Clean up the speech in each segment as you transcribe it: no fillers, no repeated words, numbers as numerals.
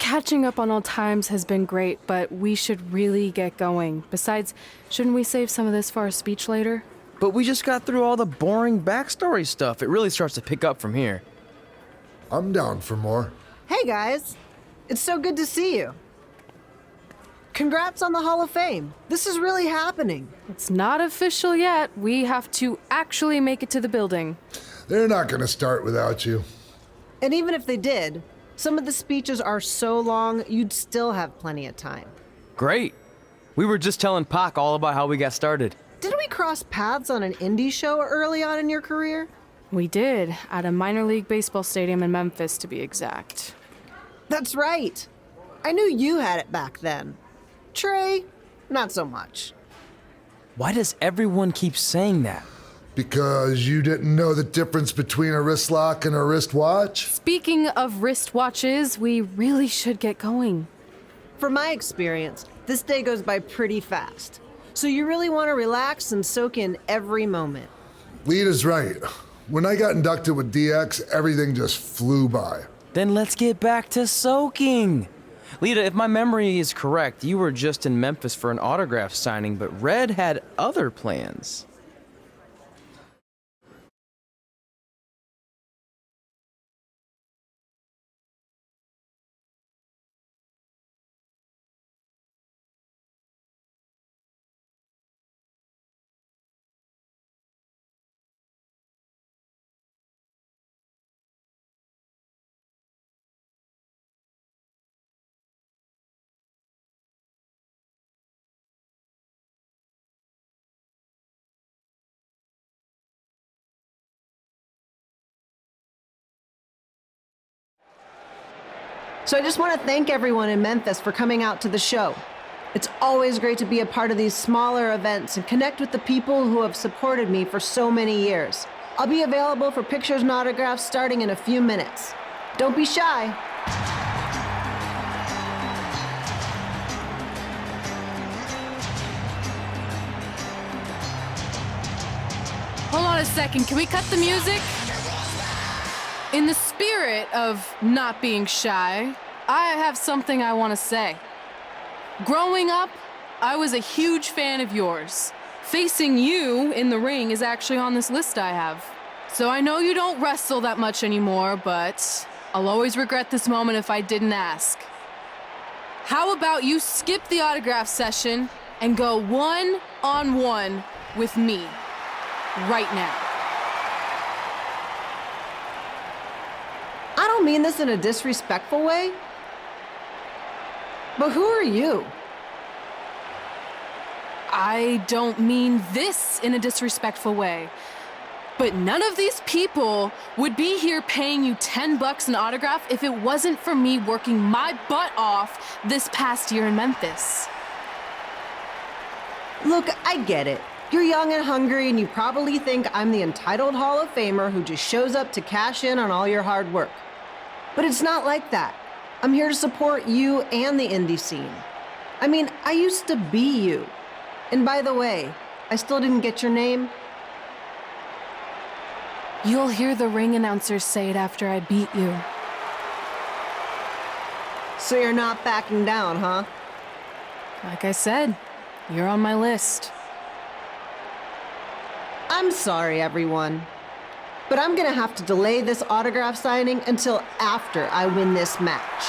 Catching up on old times has been great, but we should really get going. Besides, shouldn't we save some of this for our speech later? But we just got through all the boring backstory stuff. It really starts to pick up from here. I'm down for more. Hey guys, it's so good to see you. Congrats on the Hall of Fame. This is really happening. It's not official yet. We have to actually make it to the building. They're not gonna start without you. And even if they did, some of the speeches are so long, you'd still have plenty of time. Great. We were just telling Pac all about how we got started. Didn't we cross paths on an indie show early on in your career? We did, at a minor league baseball stadium in Memphis, to be exact. That's right. I knew you had it back then. Trey, not so much. Why does everyone keep saying that? Because you didn't know the difference between a wrist lock and a wristwatch? Speaking of wristwatches, we really should get going. From my experience, this day goes by pretty fast. So you really want to relax and soak in every moment. Lita's right. When I got inducted with DX, everything just flew by. Then let's get back to soaking. Lita, if my memory is correct, you were just in Memphis for an autograph signing, but Red had other plans. So I just want to thank everyone in Memphis for coming out to the show. It's always great to be a part of these smaller events and connect with the people who have supported me for so many years. I'll be available for pictures and autographs starting in a few minutes. Don't be shy. Hold on a second, can we cut the music? In the spirit of not being shy, I have something I want to say. Growing up, I was a huge fan of yours. Facing you in the ring is actually on this list I have. So I know you don't wrestle that much anymore, but I'll always regret this moment if I didn't ask. How about you skip the autograph session and go one-on-one with me right now? I don't mean this in a disrespectful way, but who are you? I don't mean this in a disrespectful way, but none of these people would be here paying you $10 an autograph if it wasn't for me working my butt off this past year in Memphis. Look, I get it. You're young and hungry, and you probably think I'm the entitled Hall of Famer who just shows up to cash in on all your hard work. But it's not like that. I'm here to support you and the indie scene. I mean, I used to be you. And by the way, I still didn't get your name. You'll hear the ring announcers say it after I beat you. So you're not backing down, huh? Like I said, you're on my list. I'm sorry, everyone. But I'm gonna have to delay this autograph signing until after I win this match.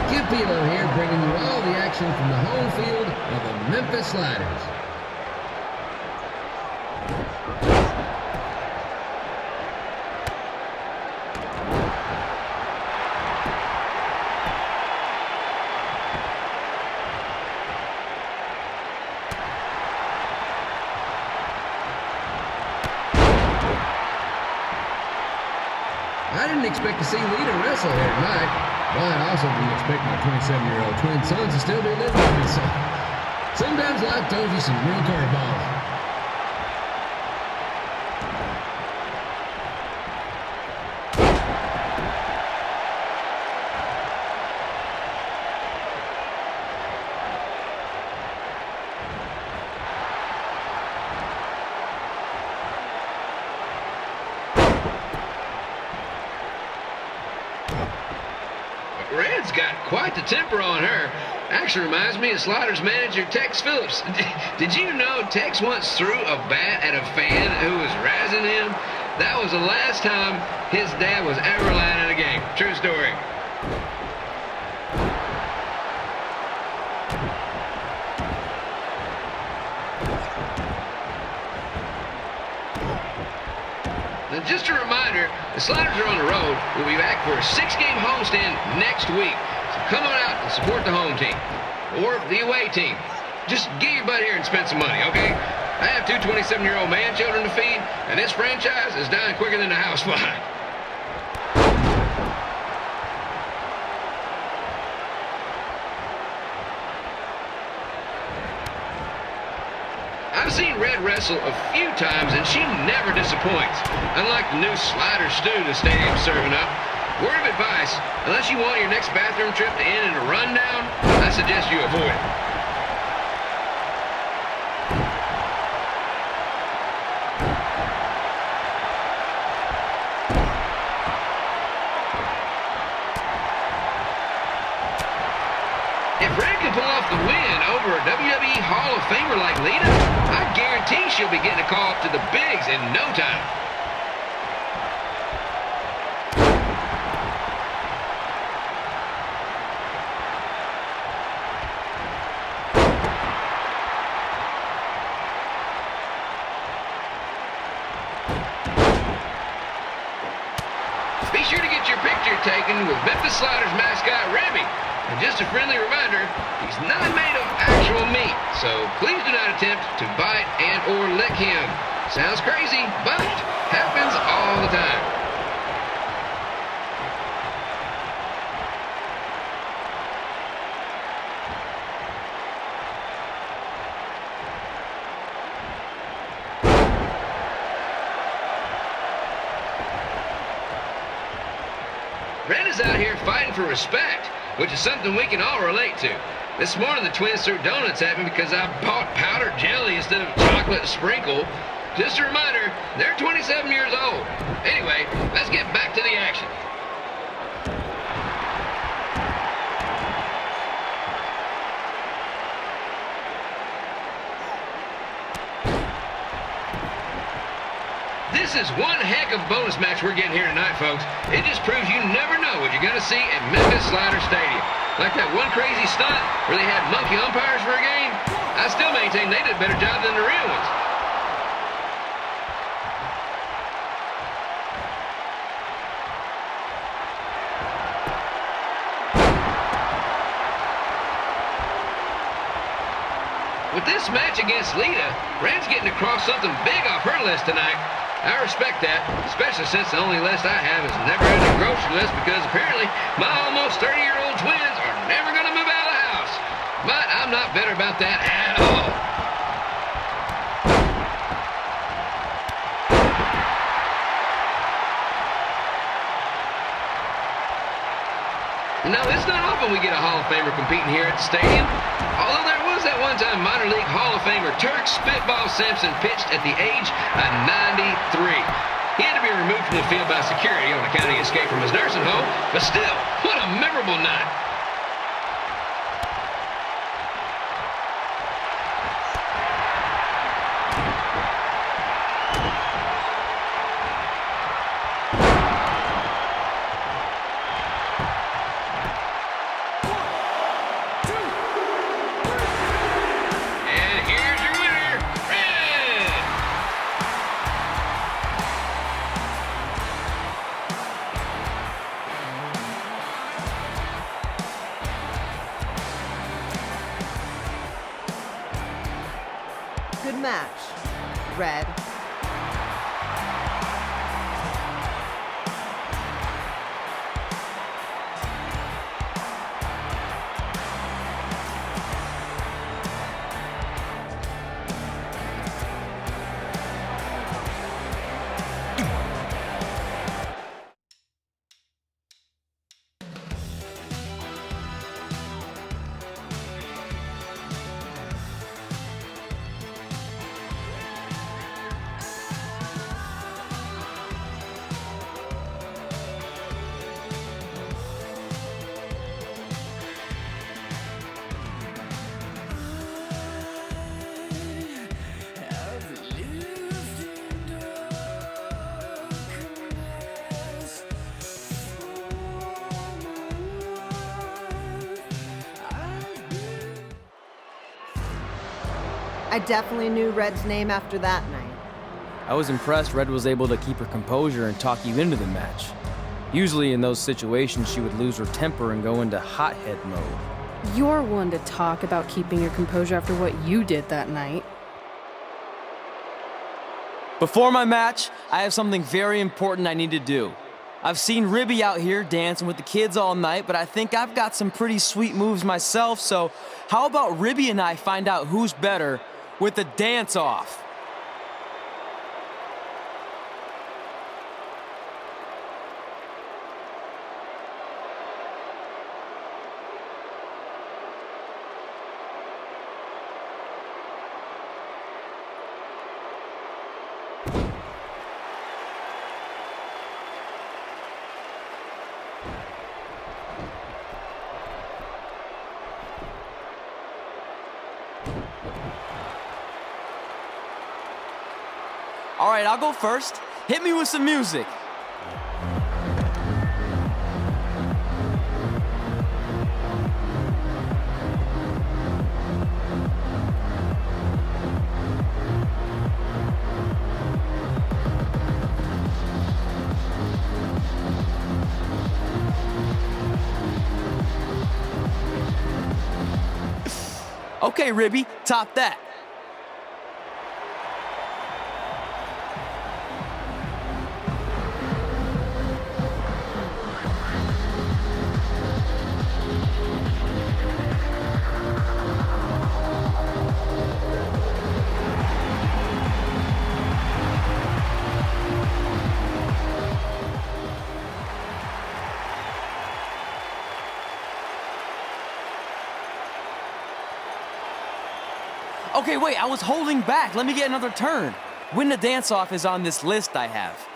Skip Elo here, bringing you all the action from the home field of the Memphis Sliders. I didn't expect to see Lita wrestle here tonight, but I also didn't expect my 27-year-old twin sons to still be living with me, so sometimes life throws you some real curveballs. quite the temper on her. Actually reminds me of Slaughter's manager, Tex Phillips. Did you know Tex once threw a bat at a fan who was razzing him? That was the last time his dad was ever allowed in a game. True story. And just a reminder, the Sliders are on the road. We'll be back for a 6-game homestand next week. So come on out and support the home team or the away team. Just get your butt here and spend some money, okay? I have 2 27-year-old man children to feed, and this franchise is dying quicker than the house fly. I've seen Red wrestle a few times, and she never disappoints. Unlike the new slider stew the stadium's serving up. Word of advice, unless you want your next bathroom trip to end in a rundown, I suggest you avoid it. If Red can pull off the win over a WWE Hall of Famer like Lita, I guarantee she'll be getting a call up to the bigs in no time. Be sure to get your picture taken with Memphis Sliders mascot Remy. And just a friendly reminder, he's not made of actual meat, so please do not attempt to bite and or lick him. Sounds crazy, but happens all the time. Red is out here fighting for respect, which is something we can all relate to. This morning the twins threw donuts at me because I bought powdered jelly instead of chocolate sprinkle. Just a reminder, they're 27 years old. Anyway, let's get back to the action. This is one heck of a bonus match we're getting here tonight, folks. It just proves you never know what you're going to see at Memphis Slider Stadium. Like that one crazy stunt where they had monkey umpires for a game. I still maintain they did a better job than the real ones. With this match against Lita, Red's getting across something big off her list tonight. I respect that, especially since the only list I have is never had a grocery list because apparently my almost 30-year-old twins are never going to move out of the house. But I'm not bitter about that at all. Now, it's not often we get a Hall of Famer competing here at the stadium. Although there was that one time minor league Hall of Famer Turk Spitball Simpson pitched at the age of 93. He had to be removed from the field by security on account of the escape from his nursing home, but still, what a memorable night. Good match, Red. I definitely knew Red's name after that night. I was impressed Red was able to keep her composure and talk you into the match. Usually in those situations, she would lose her temper and go into hothead mode. You're one to talk about keeping your composure after what you did that night. Before my match, I have something very important I need to do. I've seen Ribby out here dancing with the kids all night, but I think I've got some pretty sweet moves myself, so how about Ribby and I find out who's better with the dance-off? All right, I'll go first. Hit me with some music. Okay, Ribby, top that. Okay, wait, I was holding back. Let me get another turn. Win the dance-off is on this list I have.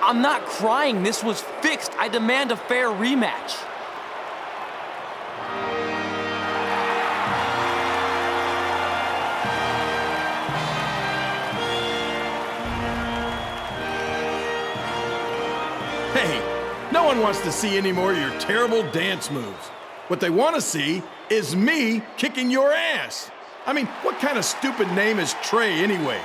I'm not crying. This was fixed. I demand a fair rematch. Hey, no one wants to see any more of your terrible dance moves. What they want to see is me kicking your ass. I mean, what kind of stupid name is Trey anyway?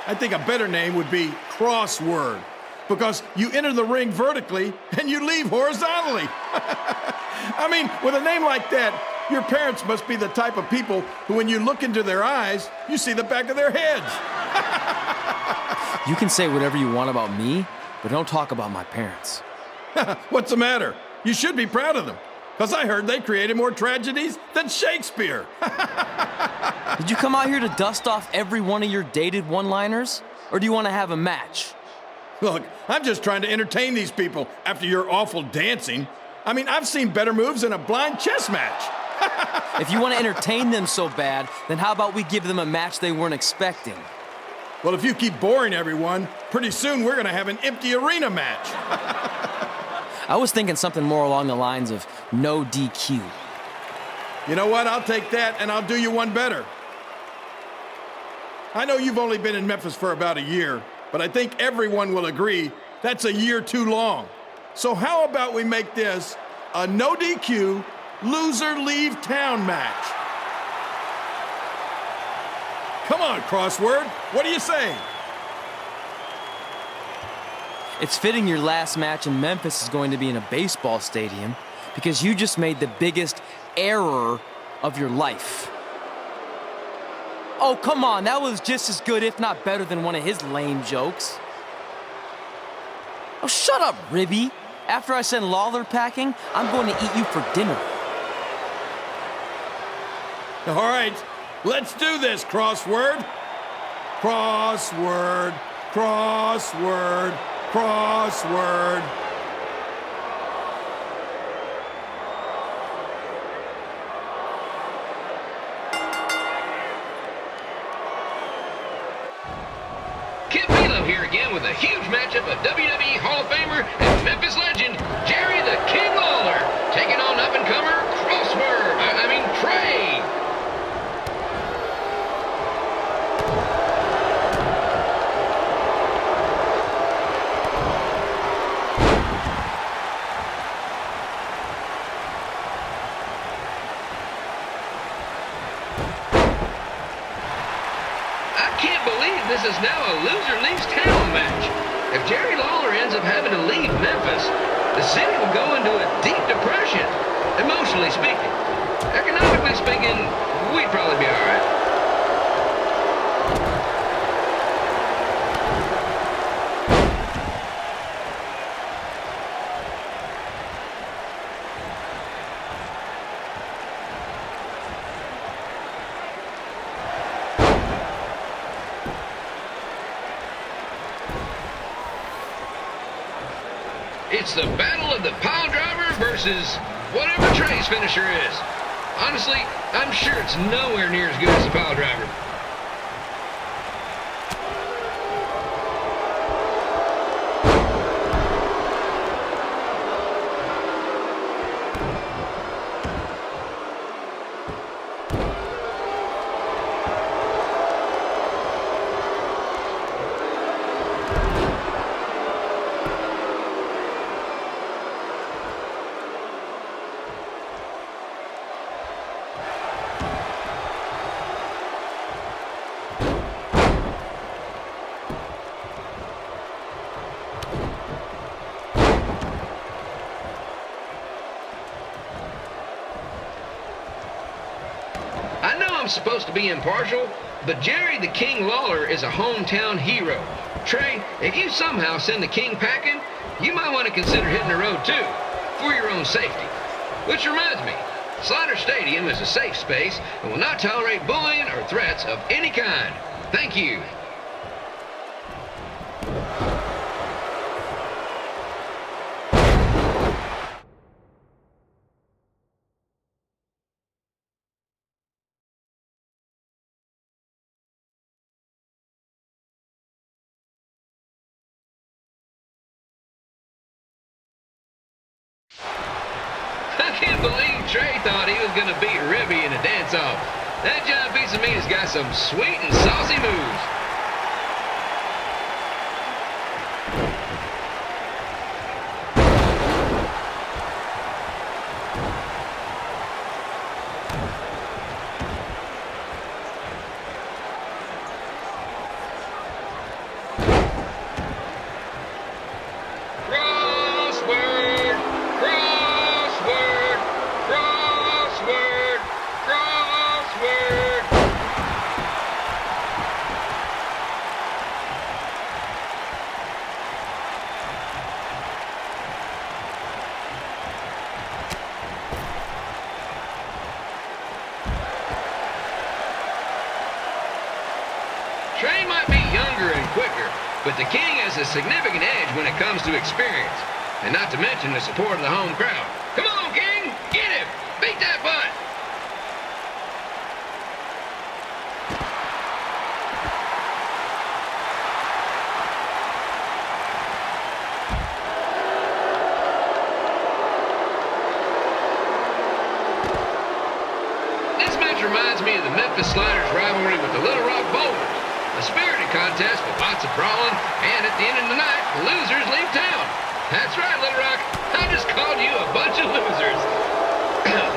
I think a better name would be Crossword, because you enter the ring vertically and you leave horizontally. I mean, with a name like that, your parents must be the type of people who, when you look into their eyes, you see the back of their heads. You can say whatever you want about me, but don't talk about my parents. What's the matter? You should be proud of them. Because I heard they created more tragedies than Shakespeare. Did you come out here to dust off every one of your dated one-liners? Or do you want to have a match? Look, I'm just trying to entertain these people after your awful dancing. I mean, I've seen better moves than a blind chess match. If you want to entertain them so bad, then how about we give them a match they weren't expecting? Well, if you keep boring everyone, pretty soon we're going to have an empty arena match. I was thinking something more along the lines of no DQ. You know what? I'll take that, and I'll do you one better. I know you've only been in Memphis for about a year, but I think everyone will agree that's a year too long. So how about we make this a no DQ, loser leave town match? Come on, Crossword. What do you say? It's fitting your last match in Memphis is going to be in a baseball stadium because you just made the biggest error of your life. Oh, come on, that was just as good, if not better, than one of his lame jokes. Oh, shut up, Ribby. After I send Lawler packing, I'm going to eat you for dinner. All right, let's do this, Crossword. Crossword, crossword, crossword. Kid Belo here again with a huge matchup of WWE Hall of Famer and Memphis legend, Jerry the King Lawler, taking on up-and-comer Trey. this is now a loser leaves town match. If Jerry Lawler ends up having to leave Memphis, the city will go into a deep depression, emotionally speaking. Economically speaking, we'd probably be all right. It's the battle of the pile driver versus whatever Trey's finisher is. Honestly, I'm sure it's nowhere near as good as the pile driver. I'm supposed to be impartial, but Jerry the King Lawler is a hometown hero. Trey, if you somehow send the King packing, you might want to consider hitting the road too, for your own safety. Which reminds me, Slaughter Stadium is a safe space and will not tolerate bullying or threats of any kind. Thank you. I can't believe Trey thought he was going to beat Ribby in a dance-off. That giant piece of meat has got some sweet and saucy moves. Trey might be younger and quicker, but the King has a significant edge when it comes to experience, and not to mention the support of the home crowd. Come on, King! Get him! Beat that butt! This match reminds me of the Memphis Sliders rivalry with the Little Rock Boulders. A spirited contest with lots of brawling, and at the end of the night, the losers leave town. That's right, Little Rock. I just called you a bunch of losers.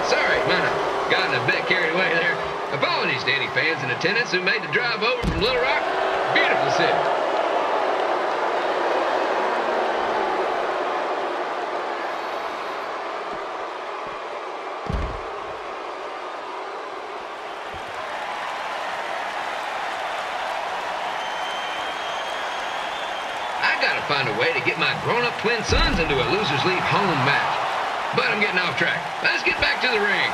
Sorry, might have gotten a bit carried away there. Apologies to any fans in attendance who made the drive over from Little Rock. Beautiful city. Find a way to get my grown-up twin sons into a losers leave home match. But I'm getting off track. Let's get back to the ring.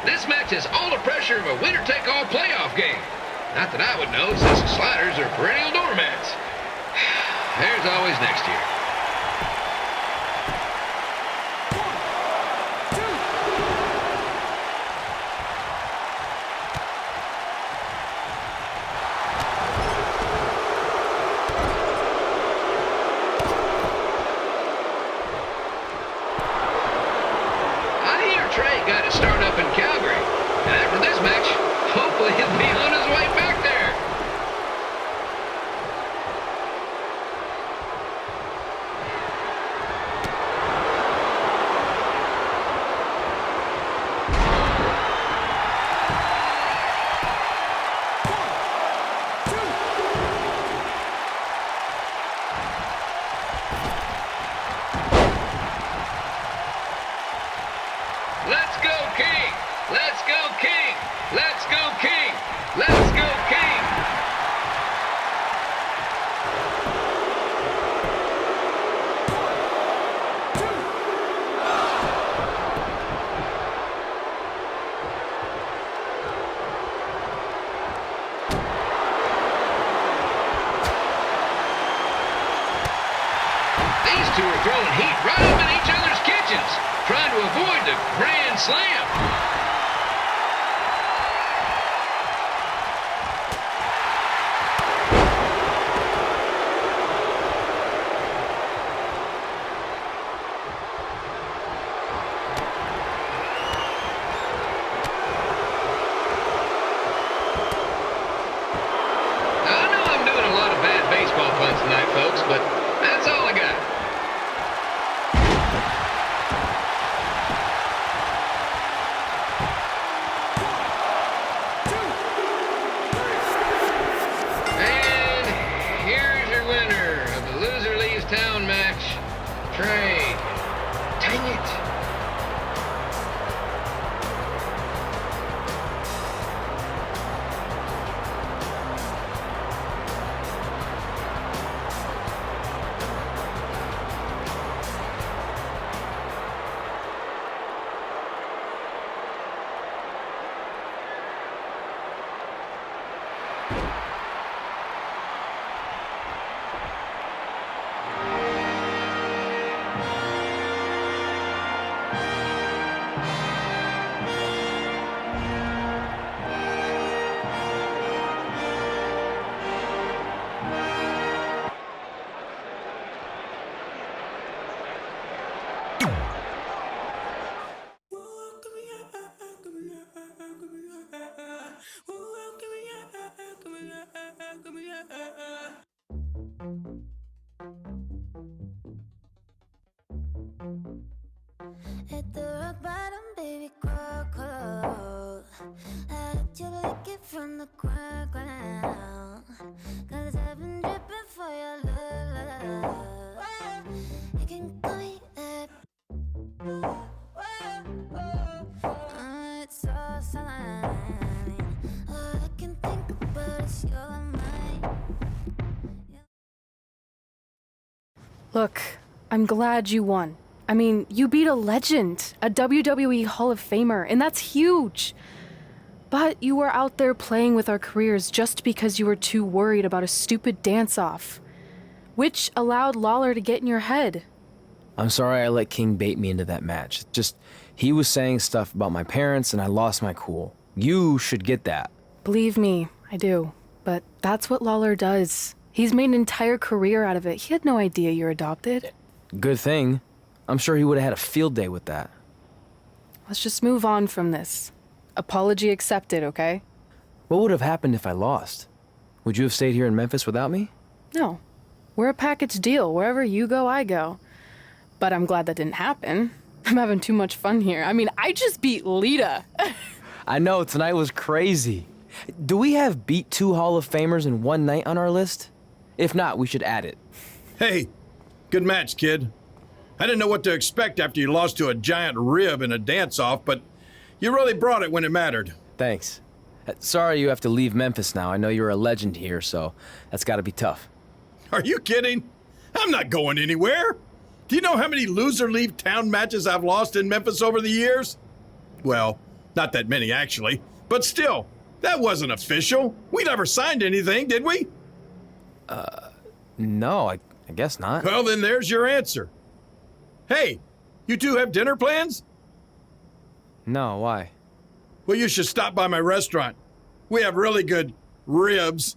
This match has all the pressure of a winner-take-all playoff game. Not that I would know, since the Sliders are perennial doormats. There's always next year. Let's go, King! Let's go, King! Let's go, King! These two are throwing heat right up in each other's kitchens, trying to avoid the Grand Slam. Now, I know I'm doing a lot of bad baseball puns tonight, folks, but that's all I got. And here's your winner of the Loser Leaves Town match, Trey. Dang it. Hit the rock bottom, baby, crawl, crawl. I hope you like it from the ground, ground. Cause I've been dripping for your love. You can call me that. It's all fine. All I can think about is your mind. Look, I'm glad you won. I mean, you beat a legend, a WWE Hall of Famer, and that's huge. But you were out there playing with our careers just because you were too worried about a stupid dance-off, which allowed Lawler to get in your head. I'm sorry I let King bait me into that match. Just, he was saying stuff about my parents and I lost my cool. You should get that. Believe me, I do. But that's what Lawler does. He's made an entire career out of it. He had no idea you're adopted. Good thing. I'm sure he would have had a field day with that. Let's just move on from this. Apology accepted, okay? What would have happened if I lost? Would you have stayed here in Memphis without me? No. We're a package deal. Wherever you go, I go. But I'm glad that didn't happen. I'm having too much fun here. I mean, I just beat Lita. I know, tonight was crazy. Do we have beat 2 Hall of Famers in one night on our list? If not, we should add it. Hey, good match, kid. I didn't know what to expect after you lost to a giant rib in a dance-off, but you really brought it when it mattered. Thanks. Sorry you have to leave Memphis now. I know you're a legend here, so that's gotta be tough. Are you kidding? I'm not going anywhere. Do you know how many loser leave town matches I've lost in Memphis over the years? Well, not that many actually, but still, that wasn't official. We never signed anything, did we? No, I guess not. Well, then there's your answer. Hey, you two have dinner plans? No, why? Well, you should stop by my restaurant. We have really good ribs.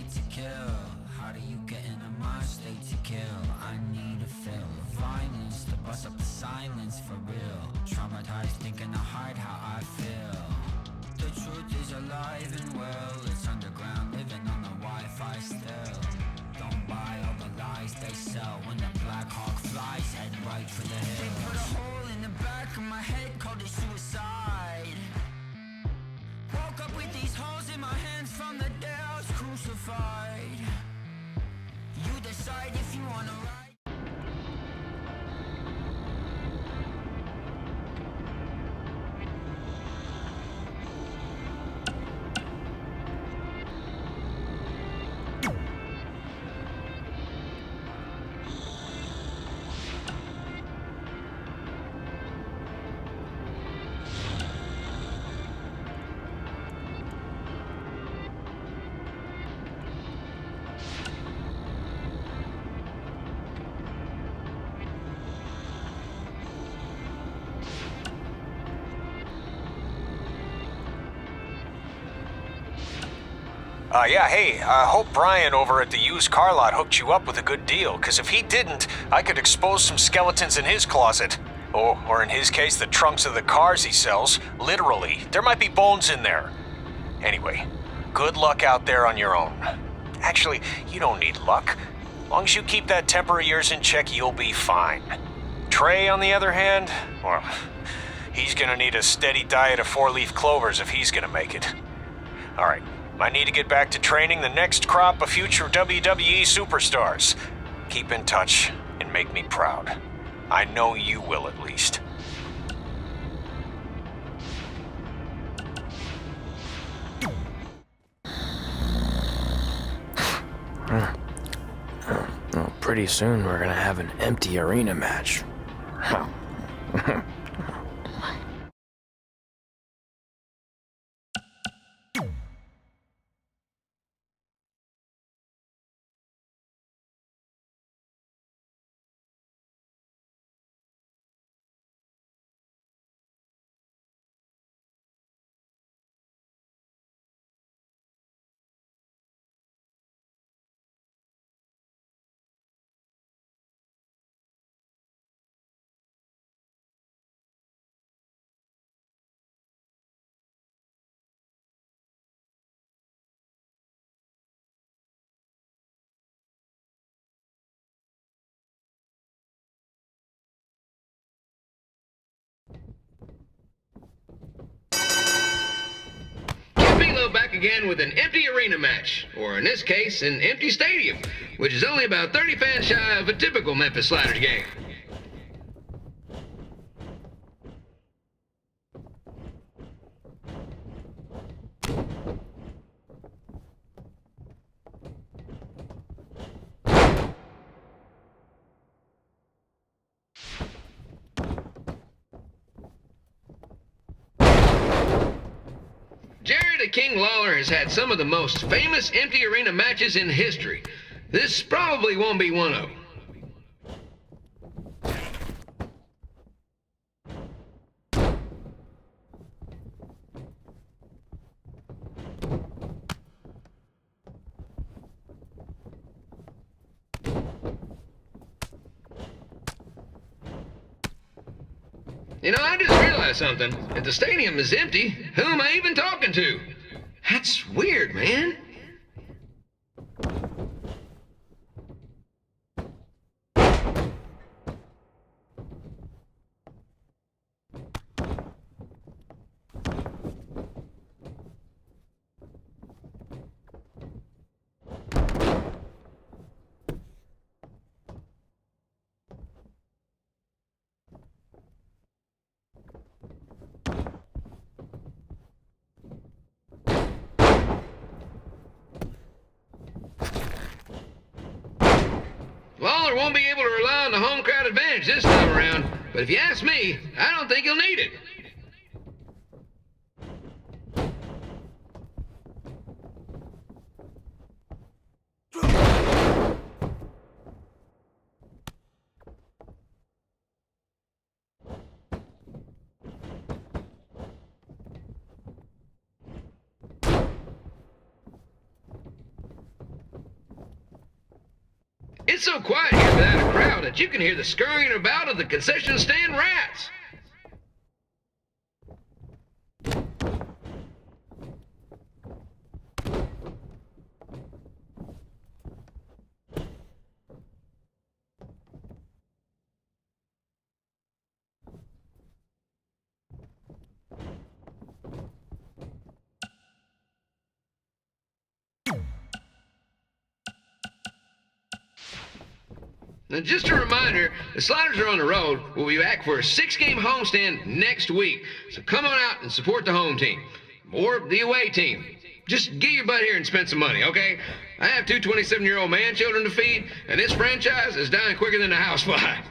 state to kill. How do you get in a mind state to kill? I need to feel violence to bust up the silence for real. Traumatized thinking I hide how I feel. The truth is alive and well. It's underground living on the Wi-Fi still. Don't buy all the lies they sell. When the Black Hawk flies, head right for the hills. They put a hole in the back of my head, called it suicide. Woke up with these holes in my hands from the day I was crucified. You decide if you wanna ride. Yeah, hey, I hope Brian over at the used car lot hooked you up with a good deal, because if he didn't, I could expose some skeletons in his closet. Or in his case, the trunks of the cars he sells. Literally, there might be bones in there. Anyway, good luck out there on your own. Actually, you don't need luck. As long as you keep that temper of yours in check, you'll be fine. Trey, on the other hand, well, he's gonna need a steady diet of 4-leaf clovers if he's gonna make it. All right. I need to get back to training the next crop of future WWE superstars. Keep in touch and make me proud. I know you will at least. Well, pretty soon we're gonna have an empty arena match. Back again with an empty arena match, or in this case, an empty stadium, which is only about 30 fans shy of a typical Memphis Sliders game. King Lawler has had some of the most famous empty arena matches in history. This probably won't be one of them. You know, I just realized something. If the stadium is empty, who am I even talking to? That's weird, man. Lawler won't be able to rely on the home crowd advantage this time around, but if you ask me, I don't think he'll need it. It's so quiet here without a crowd that you can hear the scurrying about of the concession stand rats. Now, just a reminder, the Sliders are on the road. We'll be back for a 6-game homestand next week. So come on out and support the home team. Or the away team. Just get your butt here and spend some money, okay? I have 2 27-year-old man-children to feed, and this franchise is dying quicker than a housefly.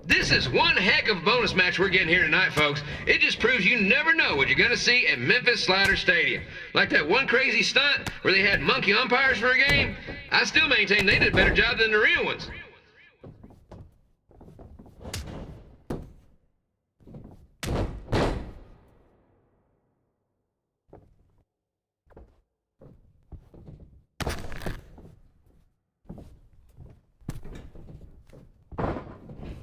This is one heck of a bonus match we're getting here tonight, folks. It just proves you never know what you're going to see at Memphis Slider Stadium. Like that one crazy stunt where they had monkey umpires for a game. I still maintain they did a better job than the real ones.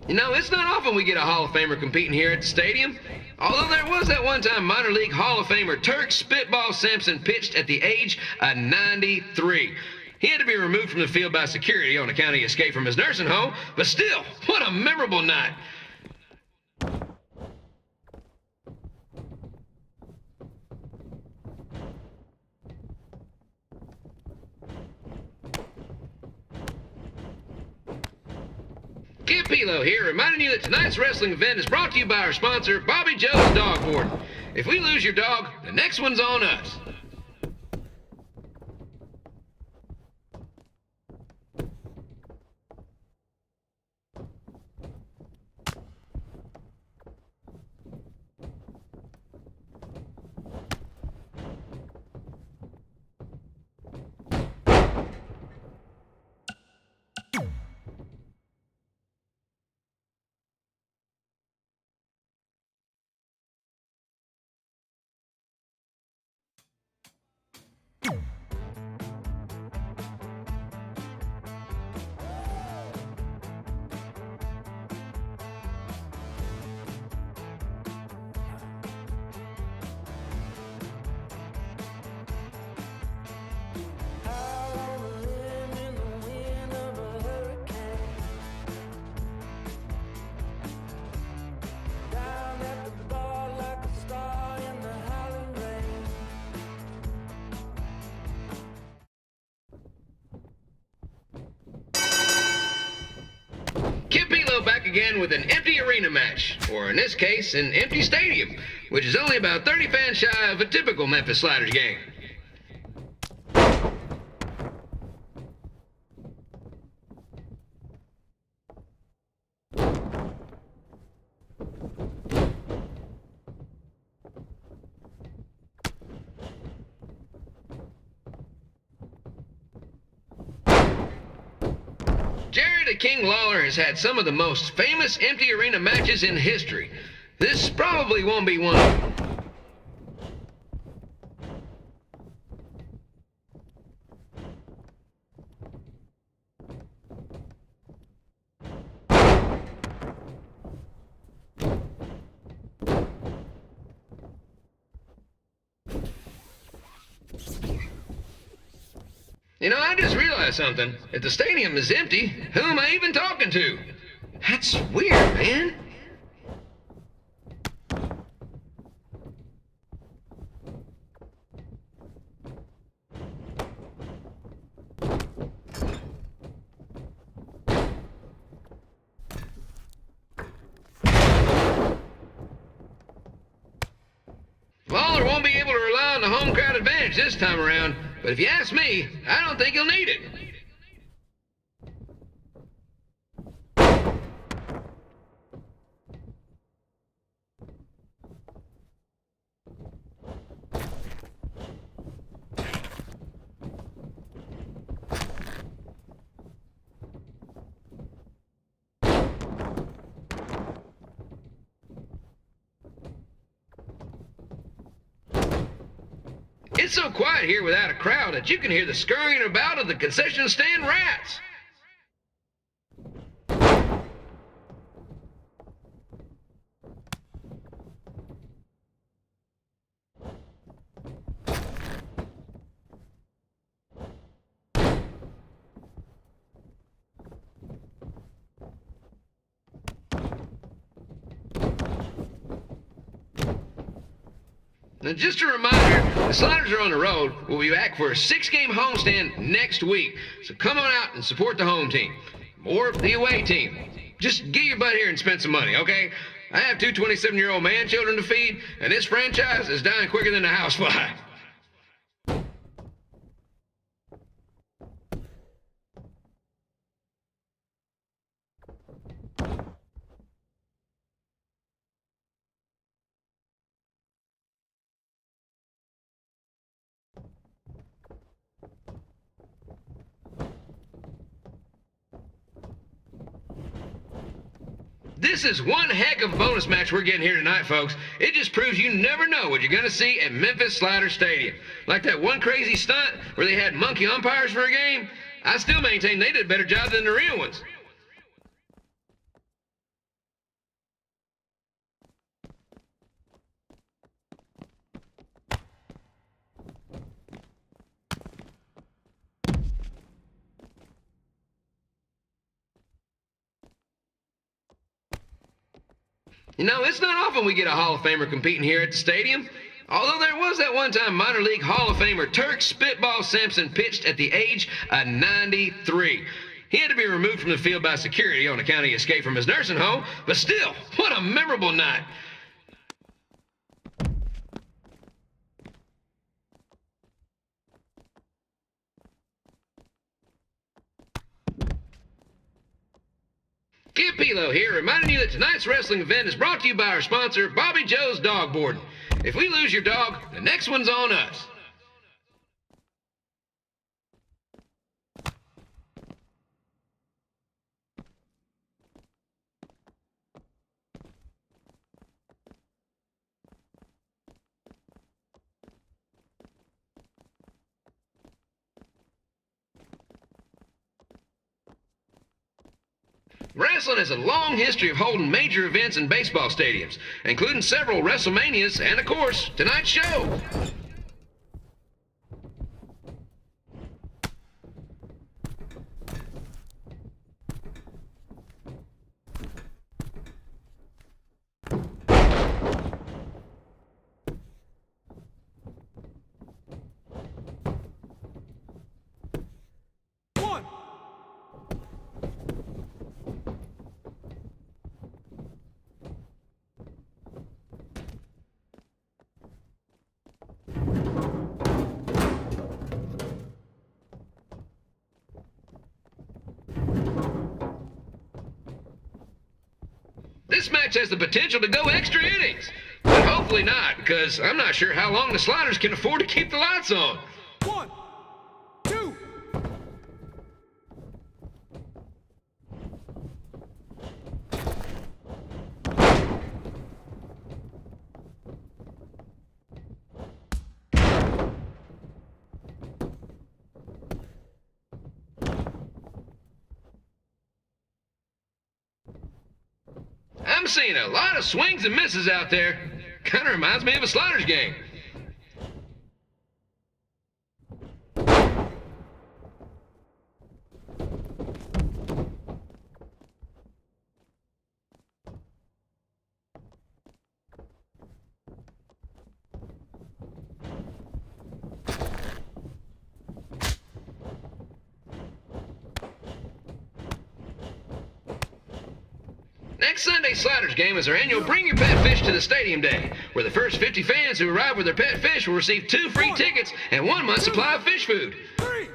You know, it's not often we get a Hall of Famer competing here at the stadium. Although there was that one time minor league Hall of Famer Turk Spitball Sampson pitched at the age of 93. He had to be removed from the field by security on account he escaped from his nursing home, but still, what a memorable night. Kid Pilo here, reminding you that tonight's wrestling event is brought to you by our sponsor, Bobby Joe's Dog Warden. If we lose your dog, the next one's on us. Kid Pilo back again with an empty arena match, or in this case, an empty stadium, which is only about 30 fans shy of a typical Memphis Sliders game. Jerry the King Lawler has had some of the most famous empty arena matches in history. This probably won't be one of them. You know, I just realized something. If the stadium is empty, who am I even talking to? That's weird, man. Lawler won't be able to rely on the home crowd advantage this time around, but if you ask me, I don't think he'll need it. It's so quiet here without a crowd that you can hear the scurrying about of the concession stand rats. Now, just a reminder, the Sliders are on the road. We'll be back for a 6-game homestand next week. So come on out and support the home team. Or the away team. Just get your butt here and spend some money, okay? I have 2 27-year-old man children to feed, and this franchise is dying quicker than a housefly. This is one heck of a bonus match we're getting here tonight, folks. It just proves you never know what you're going to see at Memphis Slider Stadium. Like that one crazy stunt where they had monkey umpires for a game. I still maintain they did a better job than the real ones. You know, it's not often we get a Hall of Famer competing here at the stadium. Although there was that one time minor league Hall of Famer Turk Spitball Sampson pitched at the age of 93. He had to be removed from the field by security on account of his escape from his nursing home, but still, what a memorable night. Kid Pilo here, reminding you that tonight's wrestling event is brought to you by our sponsor, Bobby Joe's Dog Boarding. If we lose your dog, the next one's on us. Wrestling has a long history of holding major events in baseball stadiums, including several WrestleManias and, of course, tonight's show. This match has the potential to go extra innings, but hopefully not, because I'm not sure how long the Sliders can afford to keep the lights on. 1, 2. I'm seeing a lot of swings and misses out there. Kind of reminds me of a Sliders game. Next Sunday's Sliders game is our annual Bring Your Pet Fish to the Stadium Day, where the first 50 fans who arrive with their pet fish will receive 2 free tickets and 1 month's supply of fish food. 3.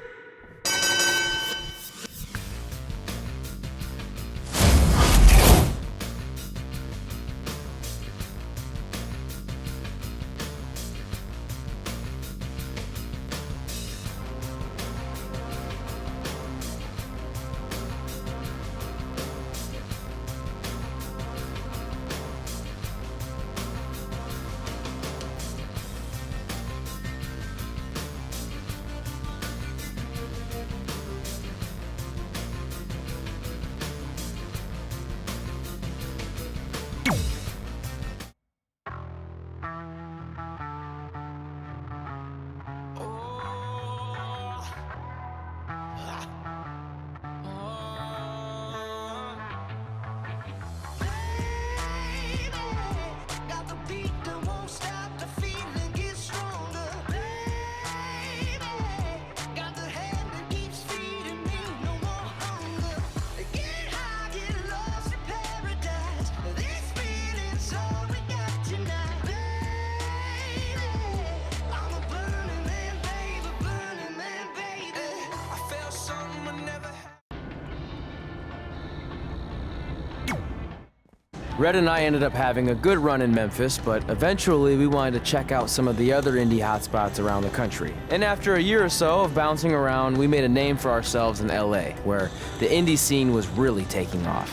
Red and I ended up having a good run in Memphis, but eventually we wanted to check out some of the other indie hotspots around the country. And after a year or so of bouncing around, we made a name for ourselves in LA, where the indie scene was really taking off.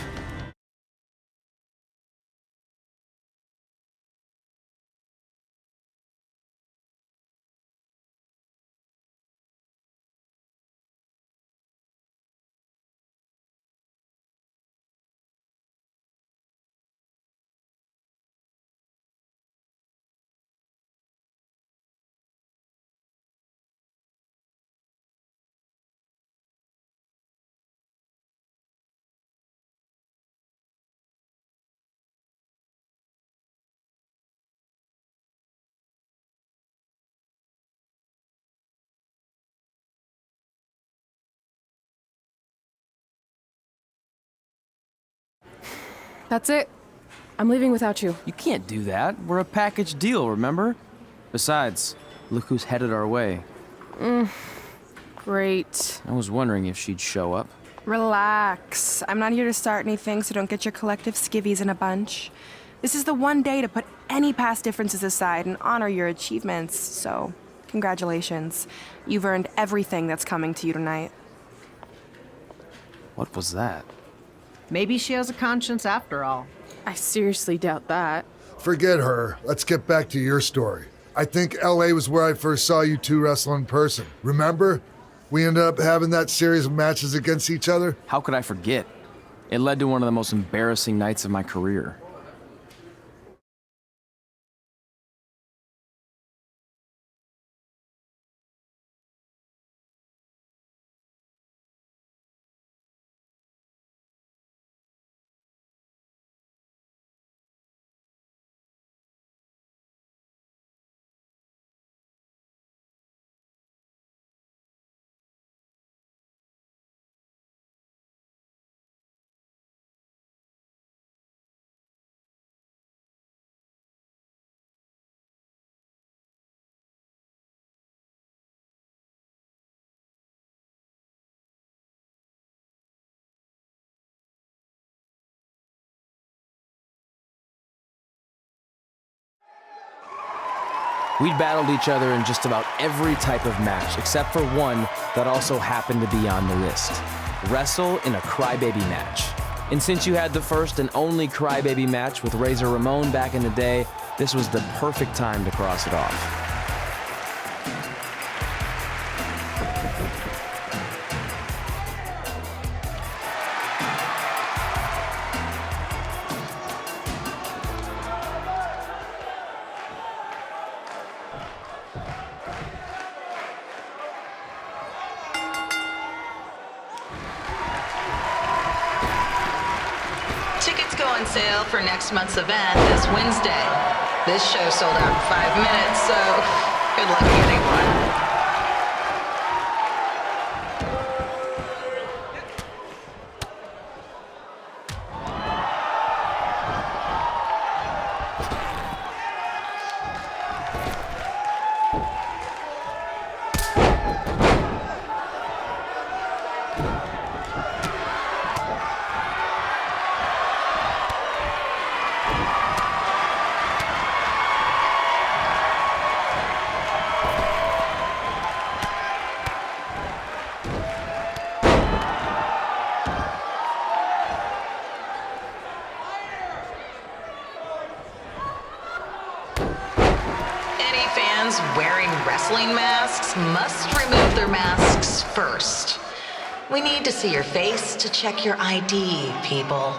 That's it. I'm leaving without you. You can't do that. We're a package deal, remember? Besides, look who's headed our way. Great. I was wondering if she'd show up. Relax. I'm not here to start anything, so don't get your collective skivvies in a bunch. This is the one day to put any past differences aside and honor your achievements, so congratulations. You've earned everything that's coming to you tonight. What was that? Maybe she has a conscience after all. I seriously doubt that. Forget her. Let's get back to your story. I think LA was where I first saw you two wrestle in person. Remember? We ended up having that series of matches against each other. How could I forget? It led to one of the most embarrassing nights of my career. We'd battled each other in just about every type of match, except for one that also happened to be on the list. Wrestle in a crybaby match. And since you had the first and only crybaby match with Razor Ramon back in the day, this was the perfect time to cross it off. Tickets go on sale for next month's event this Wednesday. This show sold out in 5 minutes, so good luck getting one. Wearing wrestling masks must remove their masks first. We need to see your face to check your ID, people.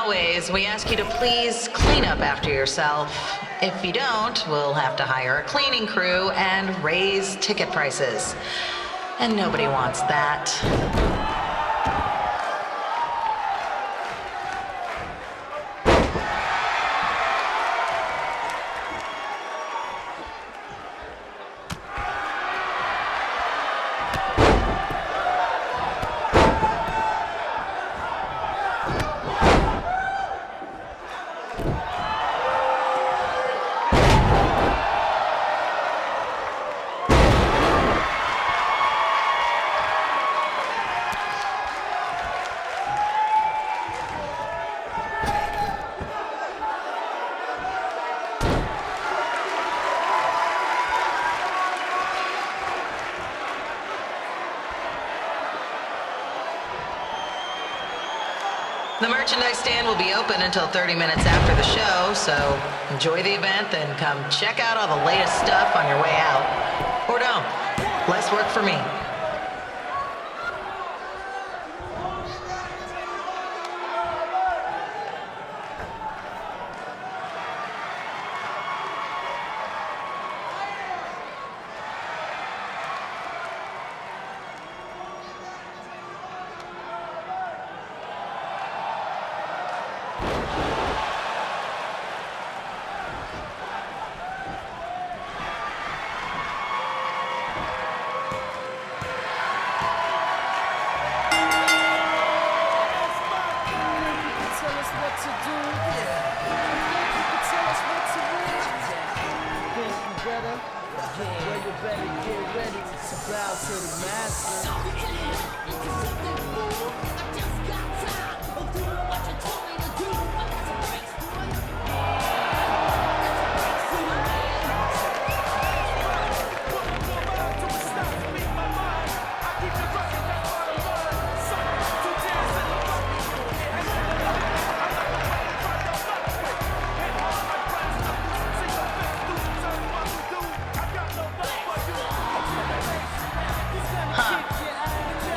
always, we ask you to please clean up after yourself. If you don't, we'll have to hire a cleaning crew and raise ticket prices. And nobody wants that. The merchandise stand will be open until 30 minutes after the show, so enjoy the event, then come check out all the latest stuff on your way out. Or don't. Less work for me.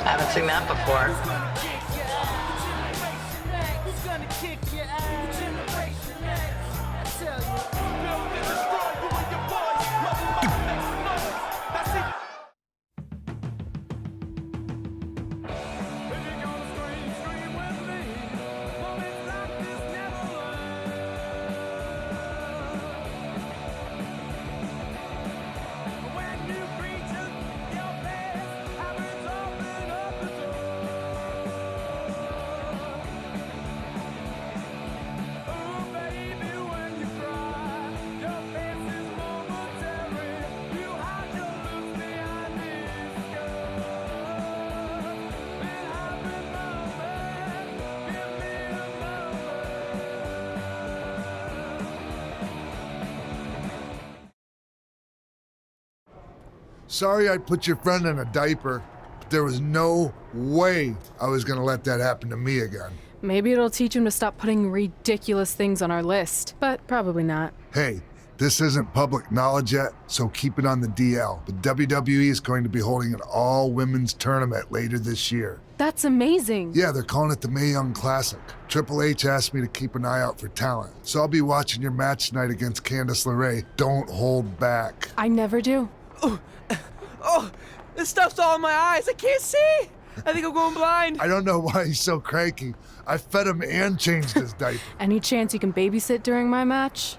Haven't seen that before. Sorry I put your friend in a diaper, but there was no way I was gonna let that happen to me again. Maybe it'll teach him to stop putting ridiculous things on our list, but probably not. Hey, this isn't public knowledge yet, so keep it on the DL. But WWE is going to be holding an all-women's tournament later this year. That's amazing. Yeah, they're calling it the Mae Young Classic. Triple H asked me to keep an eye out for talent, so I'll be watching your match tonight against Candice LeRae. Don't hold back. I never do. Oh, this stuff's all in my eyes. I can't see. I think I'm going blind. I don't know why he's so cranky. I fed him and changed his diaper. Any chance you can babysit during my match?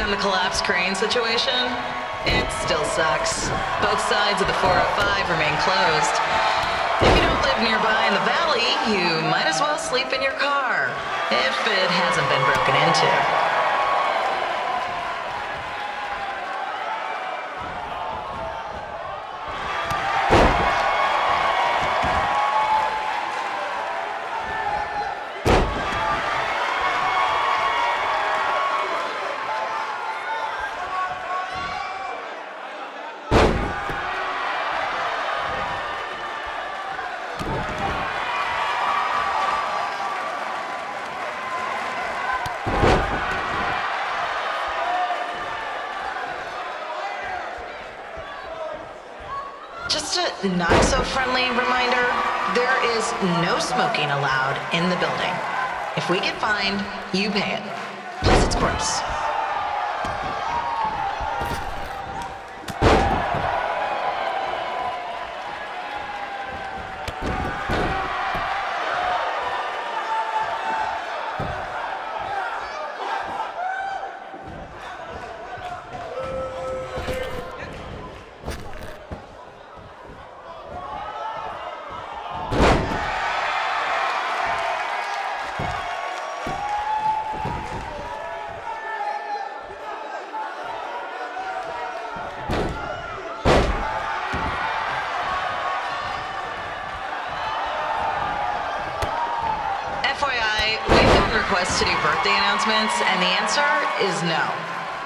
on the collapsed crane situation? It still sucks. Both sides of the 405 remain closed. If you don't live nearby in the valley, you might as well sleep in your car, if it hasn't been broken into. Just a not-so-friendly reminder, there is no smoking allowed in the building. If we get fined, you pay it. Plus, it's gross. FYI, we've gotten requests to do birthday announcements, and the answer is no.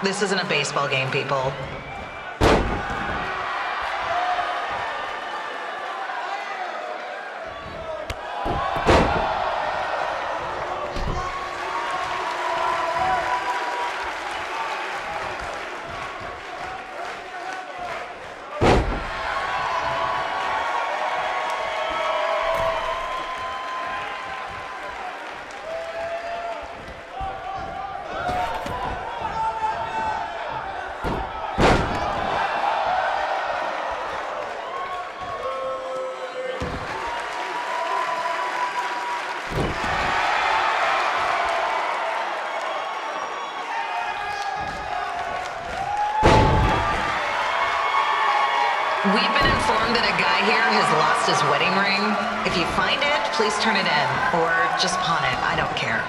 This isn't a baseball game, people. We've been informed that a guy here has lost his wedding ring. If you find it, please turn it in, or just pawn it. I don't care.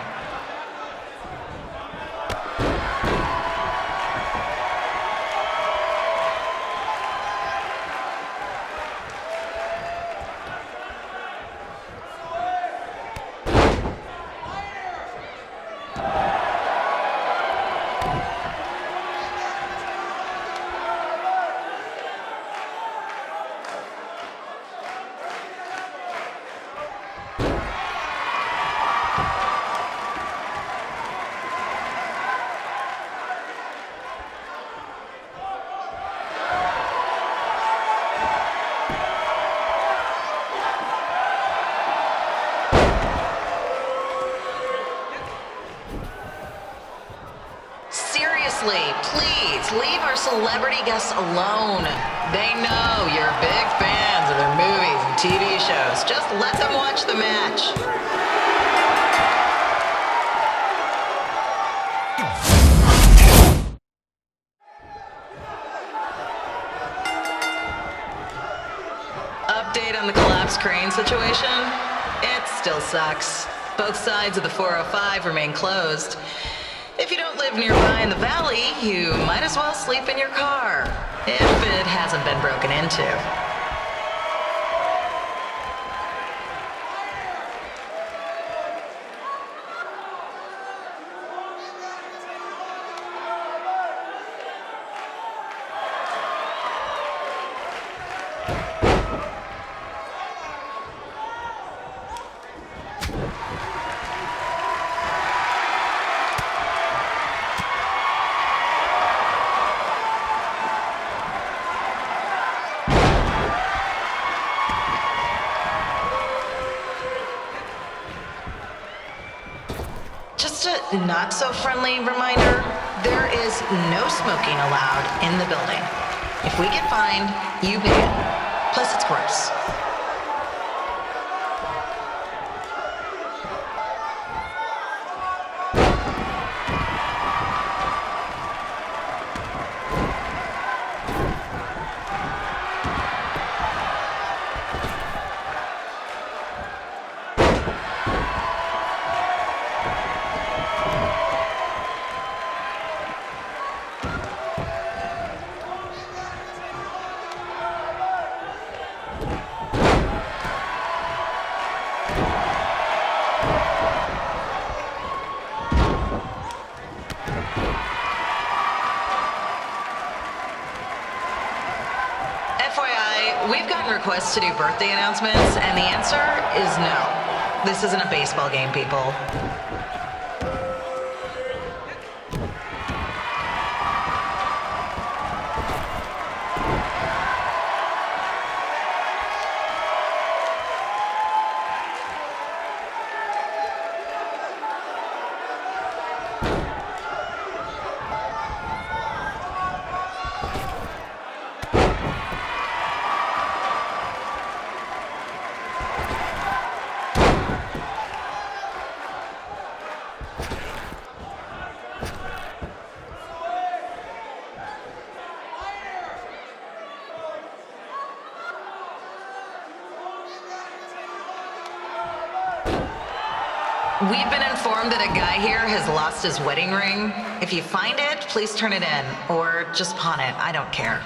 Please leave our celebrity guests alone. They know you're big fans of their movies and TV shows. Just let them watch the match. Update on the collapsed crane situation? It still sucks. Both sides of the 405 remain closed. If you don't live nearby in the valley, you might as well sleep in your car, if it hasn't been broken into. Just a not-so-friendly reminder, there is no smoking allowed in the building. If we get fined, you pay it. Plus, it's gross. requests to do birthday announcements, and the answer is no. This isn't a baseball game, people. We've been informed that a guy here has lost his wedding ring. If you find it, please turn it in, or just pawn it. I don't care.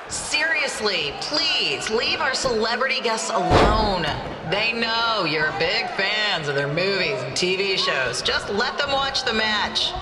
Seriously, please leave our celebrity guests alone. They know you're big fans of their movies and TV shows. Just let them watch the match.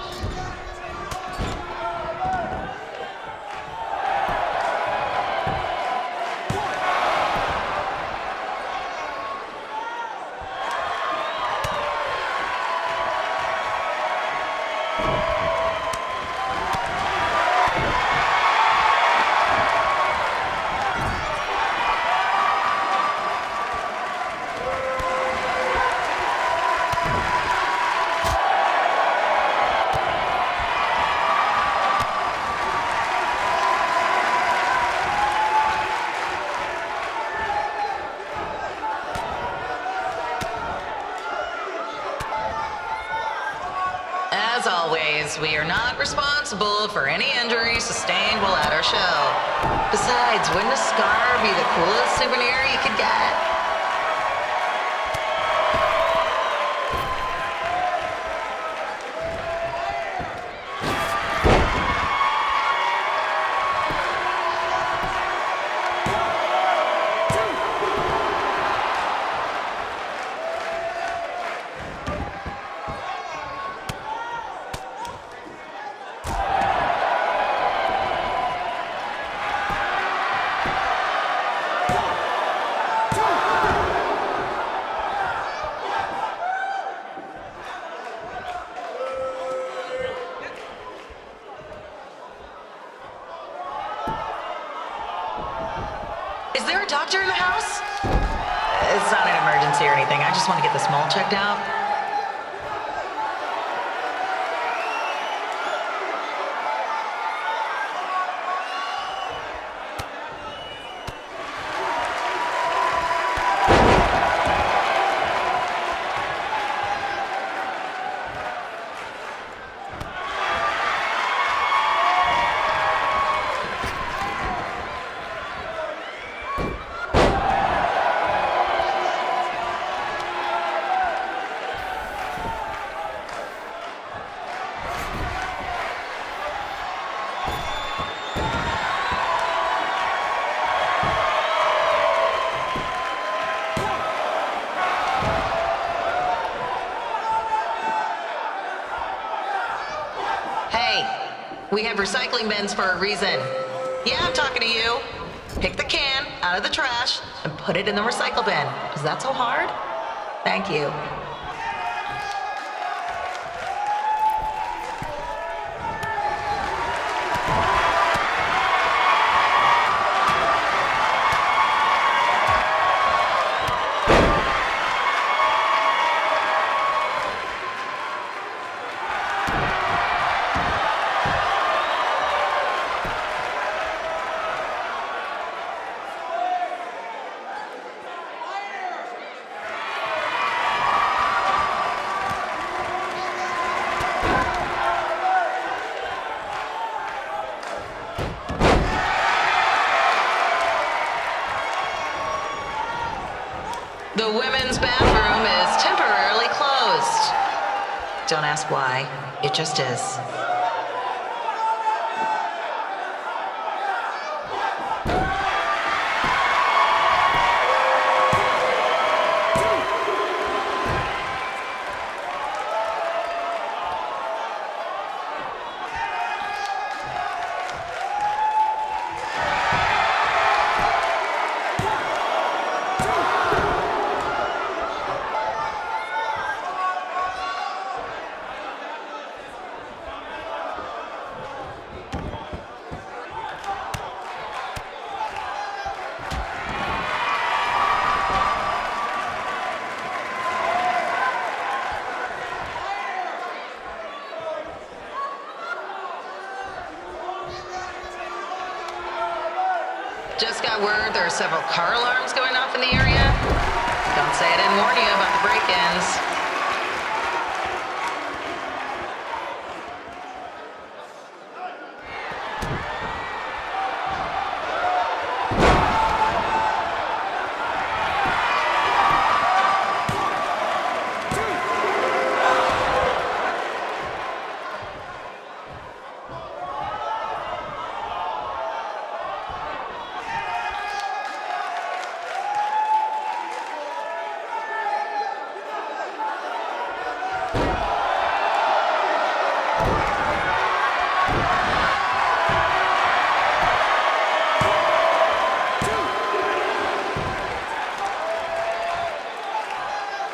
As always, we are not responsible for any injuries sustained while at our show. Besides, wouldn't a scar be the coolest souvenir you could get? Is there a doctor in the house? It's not an emergency or anything. I just want to get this mole checked out. We have recycling bins for a reason. Yeah, I'm talking to you. Pick the can out of the trash and put it in the recycle bin. Is that so hard? Thank you. ask why. It just is. Just got word there are several car alarms going off in the area. Don't say I didn't warn you about the break-ins.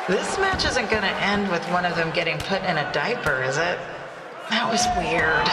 This match isn't gonna end with one of them getting put in a diaper, is it? That was weird.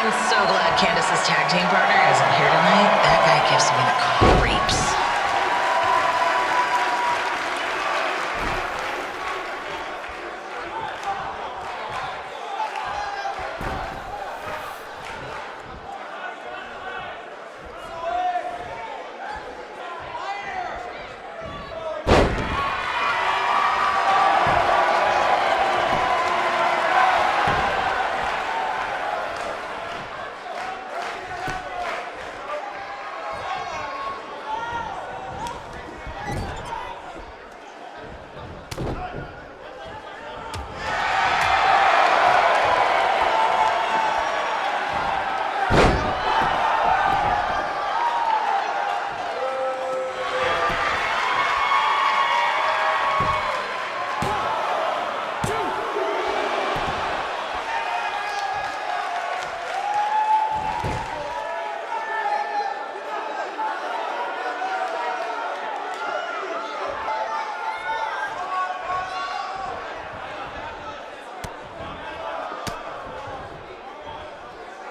I'm so glad Candace's tag team partner isn't here tonight. That guy gives me the creeps.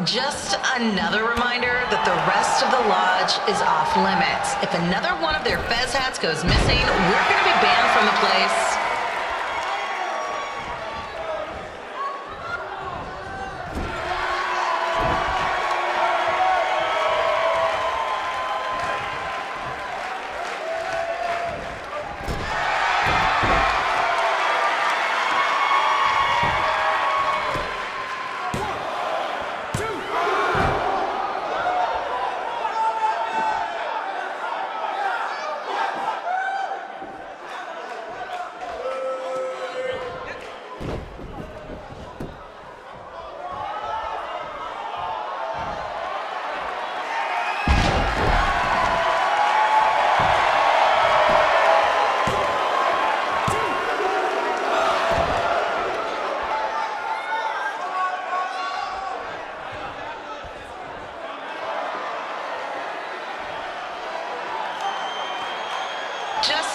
Just another reminder that the rest of the lodge is off limits. If another one of their fez hats goes missing, we're going to be banned from the place.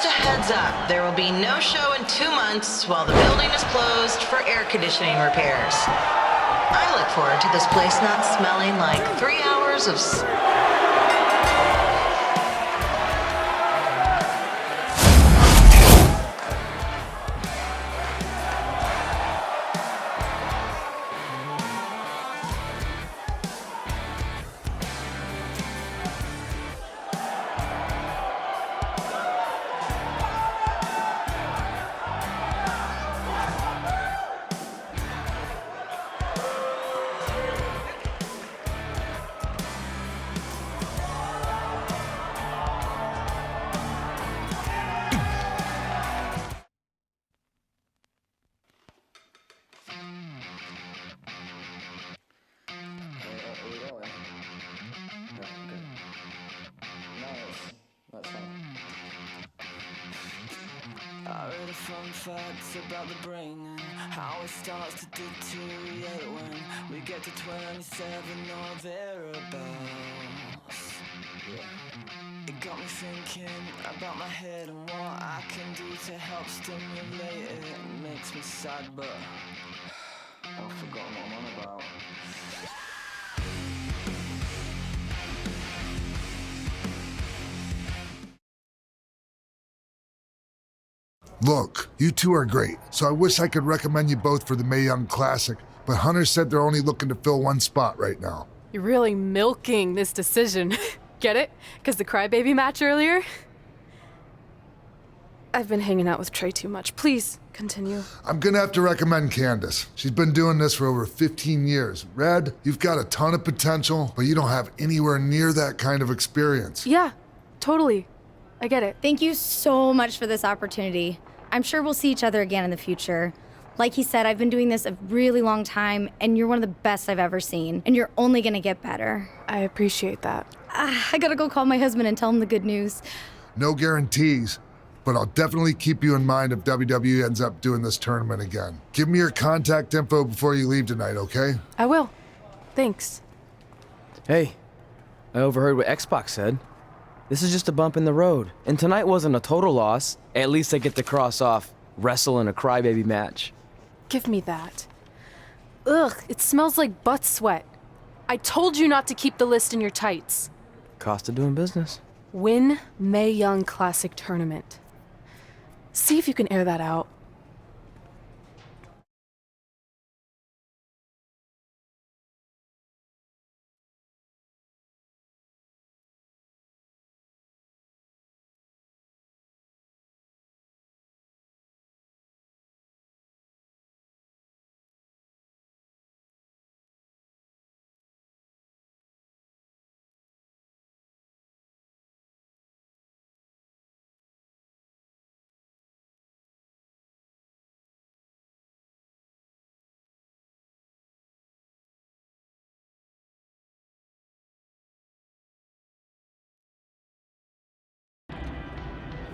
Just a heads up, there will be no show in 2 months while the building is closed for air conditioning repairs. I look forward to this place not smelling like 3 hours of... I read a fun facts about the brain and how it starts to deteriorate when we get to 27 or thereabouts. It got me thinking about my head and what I can do to help stimulate it. It makes me sad, but I've forgotten what I'm on about. Look, you two are great, so I wish I could recommend you both for the Mae Young Classic, but Hunter said they're only looking to fill one spot right now. You're really milking this decision. Get it? Because the crybaby match earlier? I've been hanging out with Trey too much. Please, continue. I'm gonna have to recommend Candace. She's been doing this for over 15 years. Red, you've got a ton of potential, but you don't have anywhere near that kind of experience. Yeah, totally. I get it. Thank you so much for this opportunity. I'm sure we'll see each other again in the future. Like he said, I've been doing this a really long time, and you're one of the best I've ever seen, and you're only gonna get better. I appreciate that. I gotta go call my husband and tell him the good news. No guarantees, but I'll definitely keep you in mind if WWE ends up doing this tournament again. Give me your contact info before you leave tonight, okay? I will. Thanks. Hey, I overheard what Xbox said. This is just a bump in the road, and tonight wasn't a total loss. At least I get to cross off wrestle in a crybaby match. Give me that. Ugh, it smells like butt sweat. I told you not to keep the list in your tights. Cost of doing business. Win Mae Young Classic Tournament. See if you can air that out.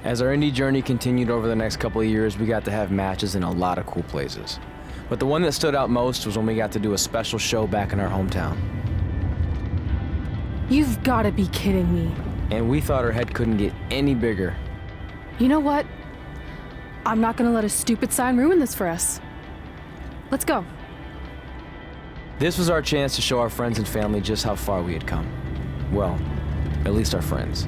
As our indie journey continued over the next couple of years, we got to have matches in a lot of cool places. But the one that stood out most was when we got to do a special show back in our hometown. You've gotta be kidding me. And we thought our head couldn't get any bigger. You know what? I'm not gonna let a stupid sign ruin this for us. Let's go. This was our chance to show our friends and family just how far we had come. Well, at least our friends.